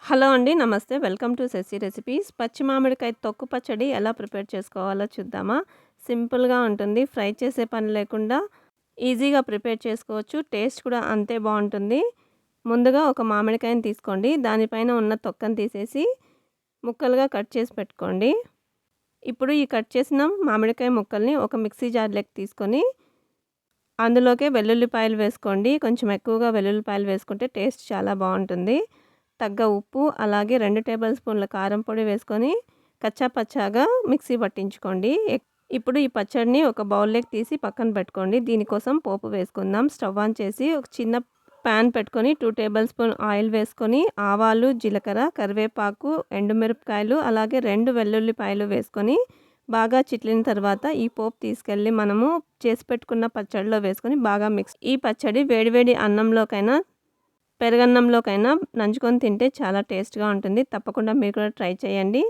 Hello అండి. నమస్తే. Welcome to Shashi recipes. పచ్చి మామిడికాయ తొక్కు పచ్చడి ఎలా ప్రిపేర్ చేసుకోవాలో చూద్దామా? సింపుల్‌గా ఉంటుంది. ఫ్రై చేసే పని లేకుండా ఈజీగా ప్రిపేర్ చేసుకోవచ్చు. టేస్ట్ కూడా అంతే బావుంటుంది. ముందుగా ఒక మామిడికాయని తీసుకోండి. దానిపైన ఉన్న తొక్కని తీసేసి ముక్కలుగా కట్ చేసి పెట్టుకోండి. ఇప్పుడు ఈ కట్ చేసిన మామిడికాయ ముక్కల్ని ఒక మిక్సీ జార్‌లోకి తీసుకొని అందులోకే వెల్లుల్లిపాయలు వేసుకోండి. కొంచెం ఎక్కువగా వెల్లుల్లిపాయలు వేసుకుంటే టేస్ట్ చాలా బావుంటుంది. తగ్గ ఉప్పు, అలాగే 2 టేబుల్ స్పూన్ల కారం పొడి వేసుకొని కచ్చా పచ్చాగా మిక్సీ పట్టించుకోండి. ఇప్పుడు ఈ పచ్చడిని ఒక బౌల్‌లోకి తీసి పక్కన పెట్టుకోండి. దీనికోసం పోపు వేసుకుందాం. స్టవ్ ఆన్ చేసి ఒక చిన్న పాన్ పెట్టుకొని 2 టేబుల్ స్పూన్ ఆయిల్ వేసుకొని ఆవాలు, జీలకర్ర, కరివేపాకు, ఎండుమిరపకాయలు, అలాగే 2 వెల్లుల్లిపాయలు వేసుకొని బాగా చిట్లిన తర్వాత ఈ పోపు తీసుకెళ్ళి మనము చేసి పెట్టుకున్న పచ్చడిలో వేసుకొని బాగా మిక్స్. ఈ పచ్చడి వేడివేడి అన్నంలోకైనా పెరుగన్నంలోకైనా నంచుకొని తింటే చాలా టేస్ట్‌గా ఉంటుంది. తప్పకుండా మీరు కూడా ట్రై చేయండి.